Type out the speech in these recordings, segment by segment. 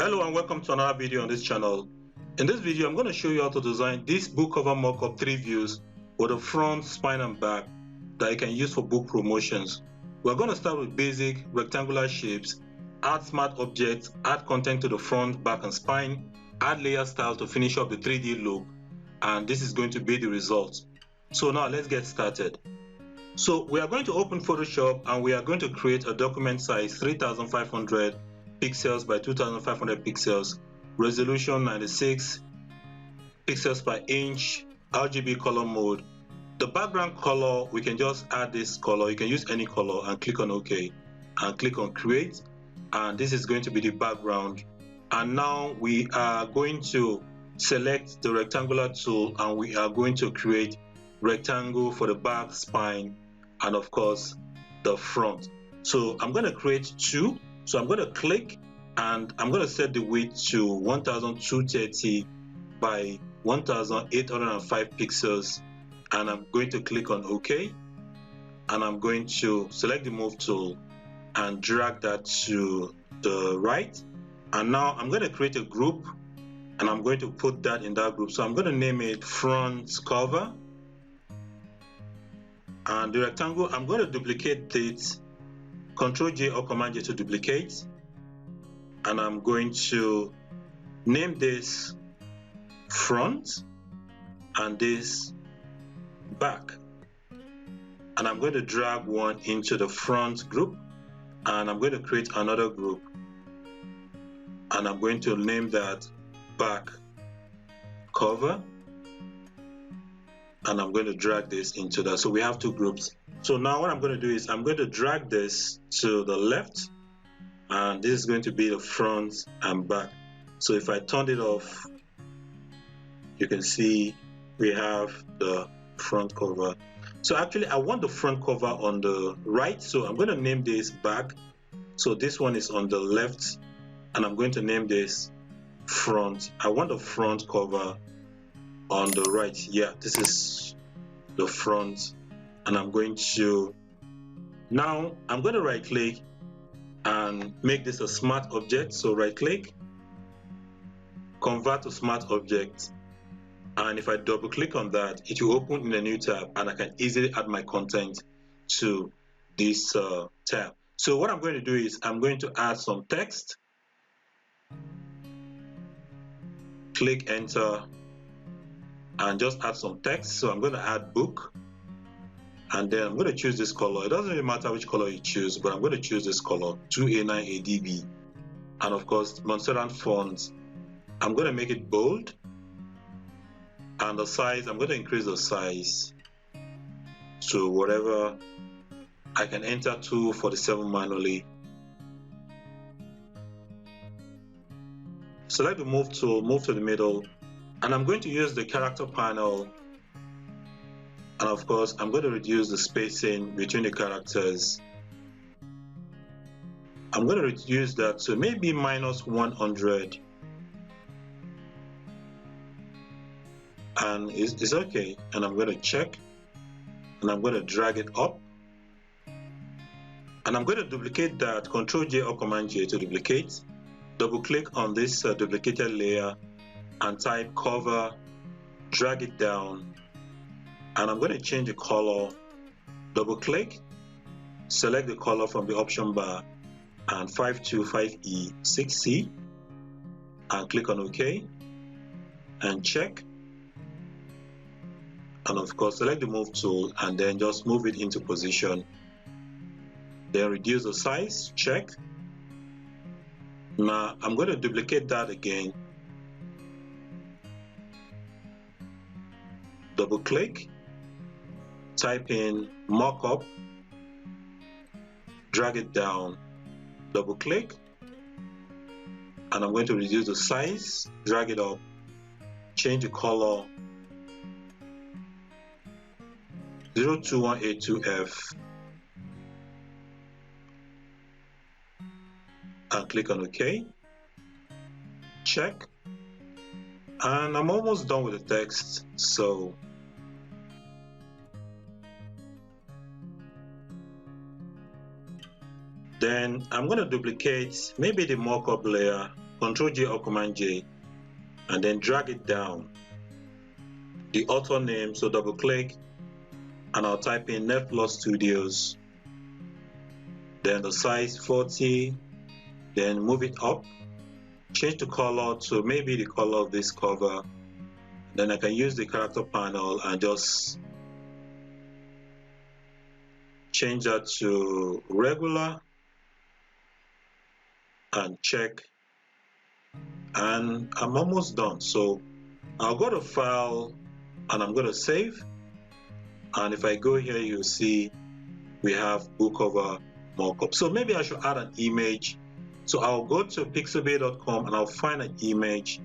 Hello and welcome to another video on this channel. In this video I'm going to show you how to design this book cover mockup 3 views with the front, spine and back that you can use for book promotions. We're going to start with basic rectangular shapes, add smart objects, add content to the front, back and spine, add layer styles to finish up the 3D look, and this is going to be the result. So now let's get started. So we are going to open Photoshop and we are going to create a document size 3500 pixels by 2500 pixels, resolution 96 pixels per inch, RGB color mode. The background color, we can just add this color. You can use any color and click on OK and click on create, and this is going to be the background. And now we are going to select the rectangular tool and we are going to create rectangle for the back, spine and of course the front. So I'm going to create 2. So I'm going to click and I'm going to set the width to 1230 by 1805 pixels, and I'm going to click on OK, and I'm going to select the move tool and drag that to the right. And now I'm going to create a group and I'm going to put that in that group. So I'm going to name it front cover, and the rectangle I'm going to duplicate it, Ctrl J or Command J to duplicate, and I'm going to name this front and this back, and I'm going to drag one into the front group and I'm going to create another group and I'm going to name that back cover, and I'm going to drag this into that. So we have 2 groups. So now what I'm going to do is I'm going to drag this to the left, and this is going to be the front and back. So if I turn it off, you can see we have the front cover. So actually I want the front cover on the right, so I'm going to name this back. So this one is on the left and I'm going to name this front. I want the front cover on the right. Yeah, this is the front, and I'm going to right click and make this a smart object. So right click, convert to smart object, and if I double click on that, it will open in a new tab and I can easily add my content to this tab. So what I'm going to do is I'm going to add some text, click enter and just add some text. So I'm going to add book, and then I'm going to choose this color. It doesn't really matter which color you choose, but I'm going to choose this color 2A9ADB, and of course Montserrat font, I'm going to make it bold, and the size, I'm going to increase the size to whatever. I can enter 247 manually. Select the move tool, move to the middle, and I'm going to use the character panel, and of course I'm going to reduce the spacing between the characters. I'm going to reduce that to maybe -100, and it's okay, and I'm going to check and I'm going to drag it up, and I'm going to duplicate that, Ctrl J or Command J to duplicate, double click on this duplicated layer and type cover, drag it down, and I'm going to change the color, double click, select the color from the option bar and 525E6C and click on OK and check, and of course select the move tool and then just move it into position, then reduce the size, check. Now I'm going to duplicate that again, double click, type in Mockup, drag it down, double click, and I'm going to reduce the size, drag it up, change the color 02182F and click on OK, check, and I'm almost done with the text. So then I'm going to duplicate maybe the mockup layer Ctrl J or Command J, and then drag it down. The author name, so double click, and I'll type in Netplus Studios. Then the size 40, then move it up, change the color to maybe the color of this cover. Then I can use the character panel and just change that to regular and check, and I'm almost done. So I'll go to File and I'm going to save, and if I go here you'll see we have book cover mockup. So maybe I should add an image. So I'll go to pixabay.com and I'll find an image.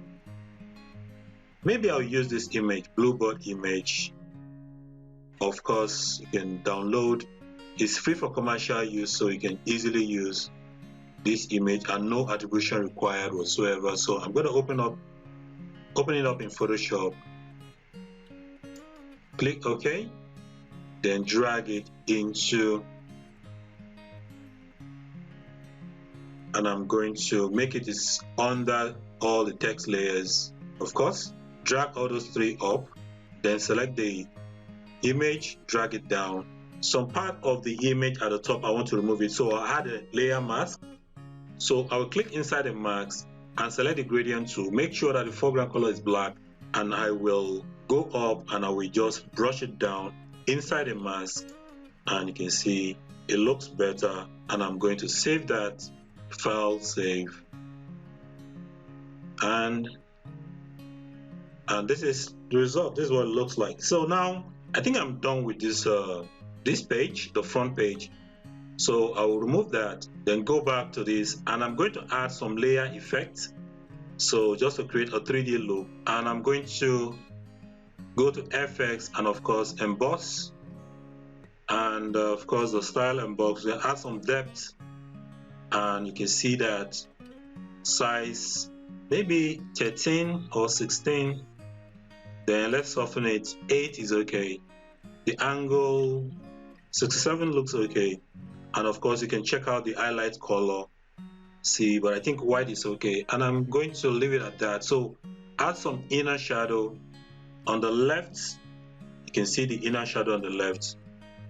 Maybe I'll use this image, bluebird image. Of course you can download, it's free for commercial use, so you can easily use this image and no attribution required whatsoever. So I'm going to open it up in Photoshop, click OK, then drag it into, and I'm going to make it is under all the text layers. Of course, drag all those three up, then select the image, drag it down. Some part of the image at the top I want to remove it, so I'll add a layer mask. So I will click inside the mask and select the gradient tool, make sure that the foreground color is black, and I will go up and I will just brush it down inside the mask, and you can see it looks better. And I'm going to save that, file, save, and this is the result. This is what it looks like. So now I think I'm done with this this page, the front page. So I will remove that, then go back to this, and I'm going to add some layer effects. So just to create a 3D look, and I'm going to go to FX and of course emboss, and of course the style emboss. We'll add some depth, and you can see that size maybe 13 or 16. Then let's soften it. 8 is okay. The angle 67 looks okay. And of course you can check out the highlight color, see, but I think white is okay, and I'm going to leave it at that. So add some inner shadow on the left. You can see the inner shadow on the left,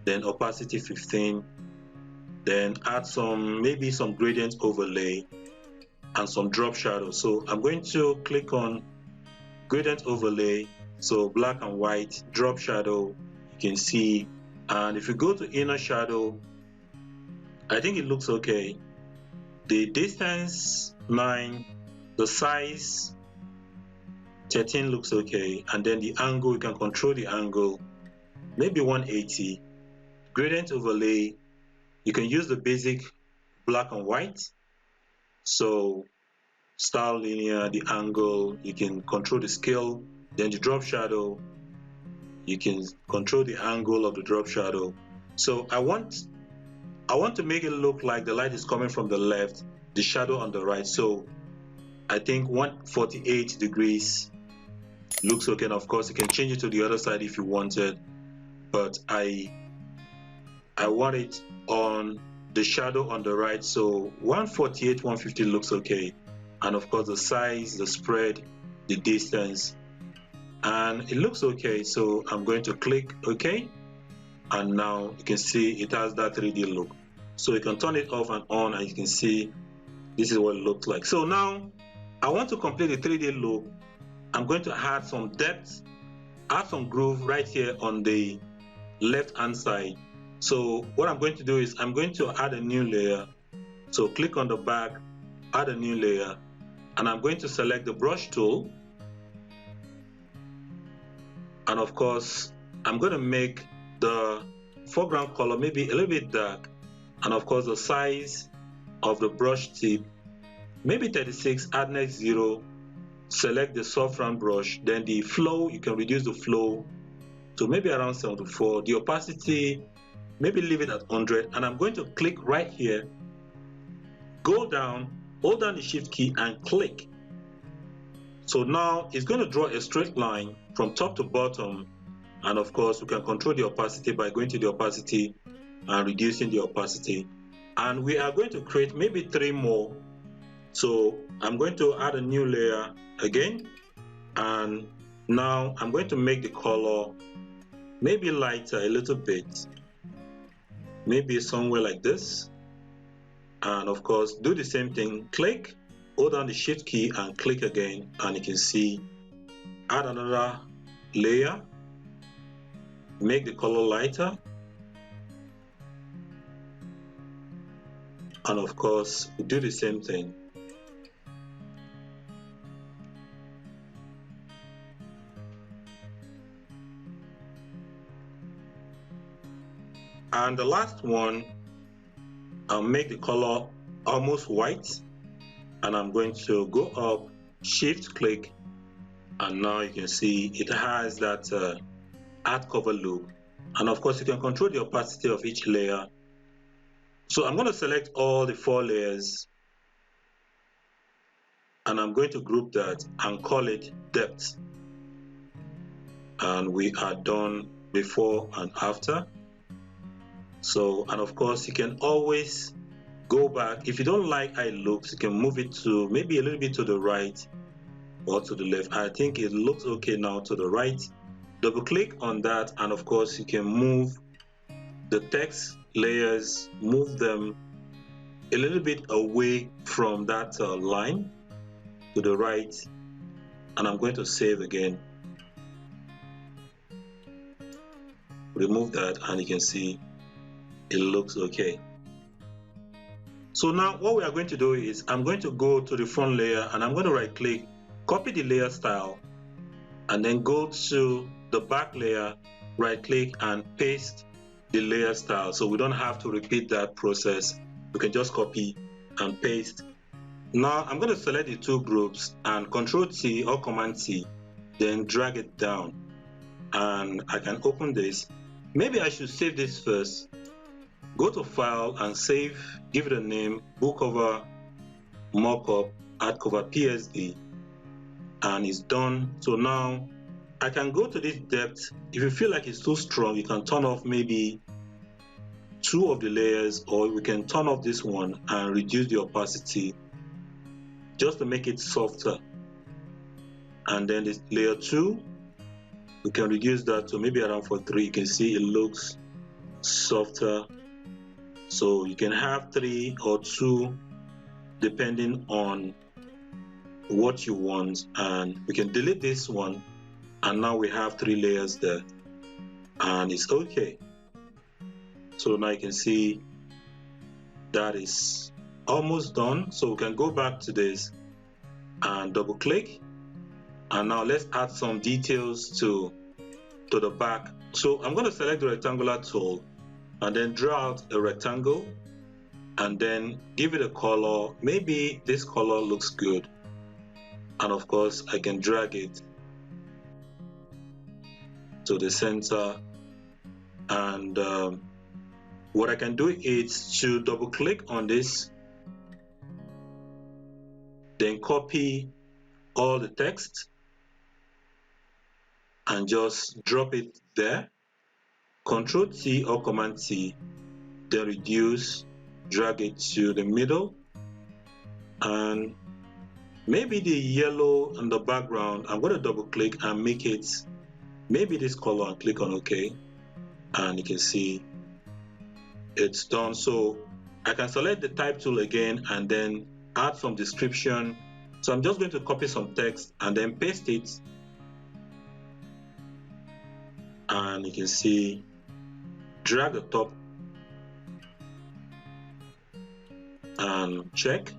then opacity 15, then add some, maybe some gradient overlay and some drop shadow. So I'm going to click on gradient overlay, so black and white, drop shadow, you can see. And if you go to inner shadow, I think it looks okay. The distance 9, the size 13 looks okay, and then the angle, you can control the angle, maybe 180. Gradient overlay, you can use the basic black and white. So style linear, the angle, you can control the scale. Then the drop shadow, you can control the angle of the drop shadow. So I want to make it look like the light is coming from the left, the shadow on the right. So I think 148 degrees looks okay. And of course you can change it to the other side if you wanted, but I want it on the shadow on the right. So 148, 150 looks okay. And of course the size, the spread, the distance, and it looks okay. So I'm going to click OK, and now you can see it has that 3D look. So you can turn it off and on, and you can see this is what it looks like. So now I want to complete the 3D look. I'm going to add some depth, add some groove right here on the left hand side. So what I'm going to do is I'm going to add a new layer. So click on the back, add a new layer, and I'm going to select the brush tool, and of course I'm going to make the foreground color maybe a little bit dark, and of course the size of the brush tip maybe 36, add next 0, select the soft round brush. Then the flow, you can reduce the flow to maybe around 74, the opacity maybe leave it at 100, and I'm going to click right here, go down, hold down the shift key and click. So now it's going to draw a straight line from top to bottom, and of course we can control the opacity by going to the opacity and reducing the opacity. And we are going to create maybe 3 more. So I'm going to add a new layer again, and now I'm going to make the color maybe lighter a little bit, maybe somewhere like this. And of course, do the same thing, click, hold down the shift key and click again, and you can see add another layer, make the color lighter, and of course do the same thing. And the last one, I'll make the color almost white, and I'm going to go up, shift click, and now you can see it has that art cover look. And of course you can control the opacity of each layer. So I'm going to select all the 4 layers, and I'm going to group that and call it depth. And we are done before and after. So, and of course you can always go back. If you don't like how it looks, you can move it to maybe a little bit to the right or to the left. I think it looks okay now to the right. Double click on that, and of course you can move the text layers, move them a little bit away from that line to the right, and I'm going to save again. Remove that, and you can see it looks okay. So now what we are going to do is I'm going to go to the front layer, and I'm going to right click, copy the layer style, and then go to the back layer, right click and paste the layer style, so we don't have to repeat that process. We can just copy and paste. Now I'm going to select the 2 groups and Control T or Command T, then drag it down, and I can open this. Maybe I should save this first. Go to File and Save, give it a name, Book Cover Mockup Art Cover PSD, and it's done. So now I can go to this depth. If you feel like it's too strong, you can turn off maybe 2 of the layers, or we can turn off this one and reduce the opacity just to make it softer. And then this layer 2, we can reduce that to maybe around 3. You can see it looks softer. So you can have 3 or 2 depending on what you want, and we can delete this one, and now we have 3 layers there, and it's okay. So now you can see that is almost done. So we can go back to this and double click, and now let's add some details to the back. So I'm going to select the rectangular tool and then draw out a rectangle, and then give it a color. Maybe this color looks good, and of course I can drag it to the center, and what I can do is to double click on this, then copy all the text and just drop it there. Control T or Command T, then reduce, drag it to the middle, and maybe the yellow in the background, I'm going to double click and make it maybe this color and click on OK, and you can see it's done. So I can select the type tool again and then add some description. So I'm just going to copy some text and then paste it, and you can see drag the top and check.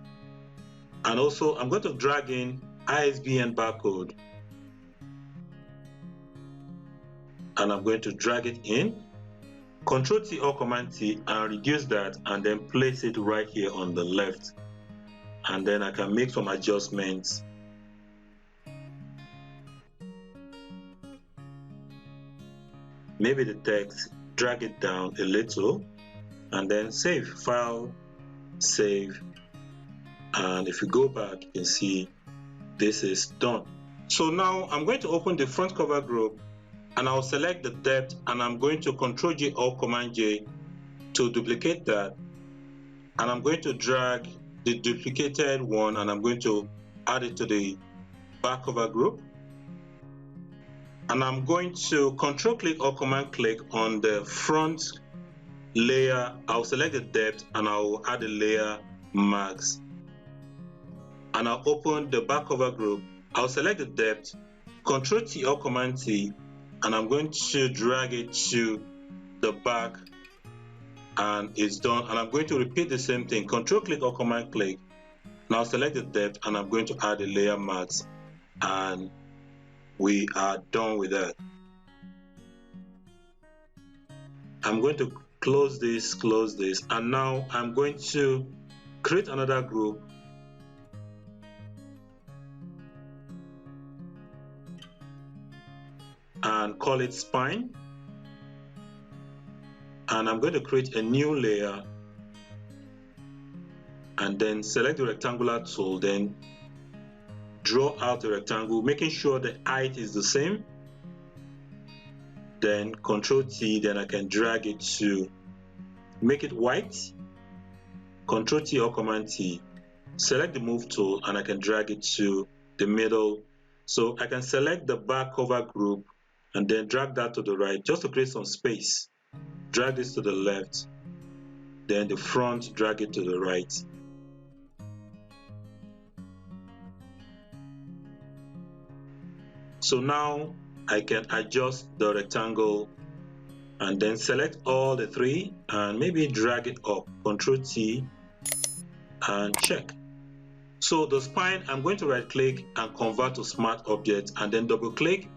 And also I'm going to drag in ISBN barcode, and I'm going to drag it in. Control T or Command T and reduce that, and then place it right here on the left, and then I can make some adjustments. Maybe the text, drag it down a little, and then save. File, save, and if you go back, you can see this is done. So now I'm going to open the front cover group, and I'll select the depth, and I'm going to Control J or Command J to duplicate that, and I'm going to drag the duplicated one and I'm going to add it to the back cover group. And I'm going to control click or command click on the front layer. I'll select the depth and I'll add the layer marks. And I'll open the back cover group. I'll select the depth, Control T or Command T, and I'm going to drag it to the back, and it's done. And I'm going to repeat the same thing, Control click or Command click. Now select the depth and I'm going to add the layer marks, and we are done with that. I'm going to close this, and now I'm going to create another group. And call it spine, and I'm going to create a new layer and then select the rectangular tool, then draw out the rectangle, making sure the height is the same, then Control T, then I can drag it to make it white, Control T or Command T, select the move tool and I can drag it to the middle. So I can select the back cover group and then drag that to the right just to create some space. Drag this to the left, then the front, drag it to the right. So now I can adjust the rectangle and then select all the three and maybe drag it up, Control T and check. So the spine, I'm going to right click and convert to smart object and then double click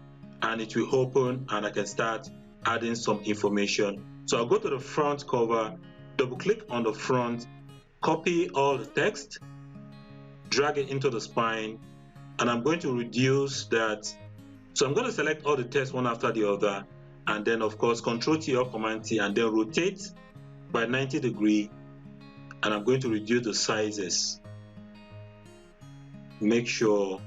and it will open and I can start adding some information. So I'll go to the front cover, double click on the front, copy all the text, drag it into the spine, and I'm going to reduce that. So I'm going to select all the text one after the other, and then of course Control T or Command T, and then rotate by 90 degrees, and I'm going to reduce the sizes. Make sure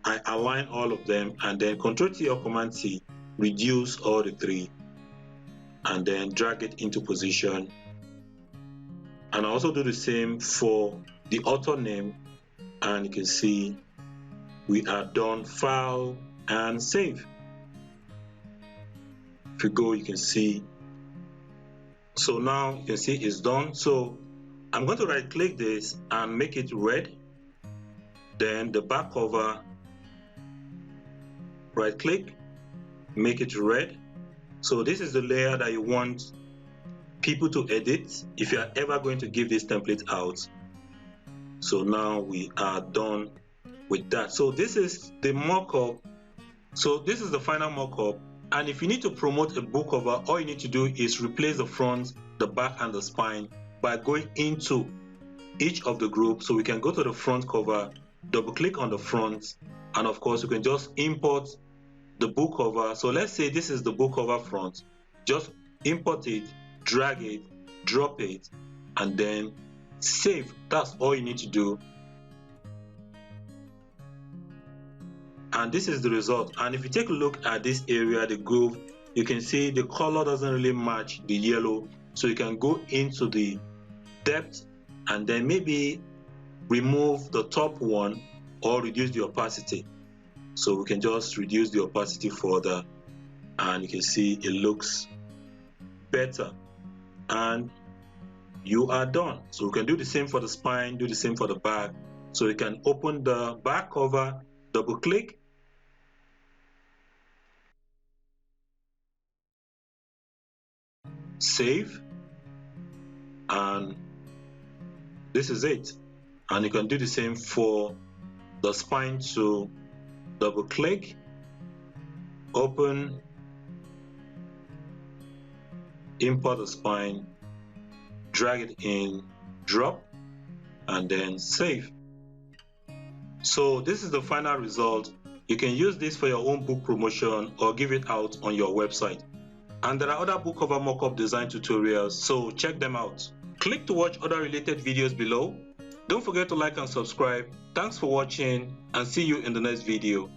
I align all of them, and then Control T or Command T, reduce all the three, and then drag it into position. And I also do the same for the author name, and you can see we are done. File and save. If you go, you can see. So now you can see it's done. So I'm going to right click this and make it red. Then the back cover, right click, make it red. So this is the layer that you want people to edit if you are ever going to give this template out. So now we are done with that. So this is the mock-up. So this is the final mock-up. And if you need to promote a book cover, all you need to do is replace the front, the back, and the spine by going into each of the groups. So we can go to the front cover, double click on the front, and of course you can just import the book cover. So let's say this is the book cover front. Just import it, drag it, drop it, and then save. That's all you need to do. And this is the result. And if you take a look at this area, the groove, you can see the color doesn't really match the yellow. So you can go into the depth and then maybe remove the top one or reduce the opacity. So we can just reduce the opacity further, and you can see it looks better, and you are done. So we can do the same for the spine, do the same for the back. So you can open the back cover, double click, save, and this is it. And you can do the same for the spine. So double click, open, import the spine, drag it in, drop, and then save. So this is the final result. You can use this for your own book promotion or give it out on your website. And there are other book cover mockup design tutorials, so check them out. Click to watch other related videos below. Don't forget to like and subscribe. Thanks for watching, and see you in the next video.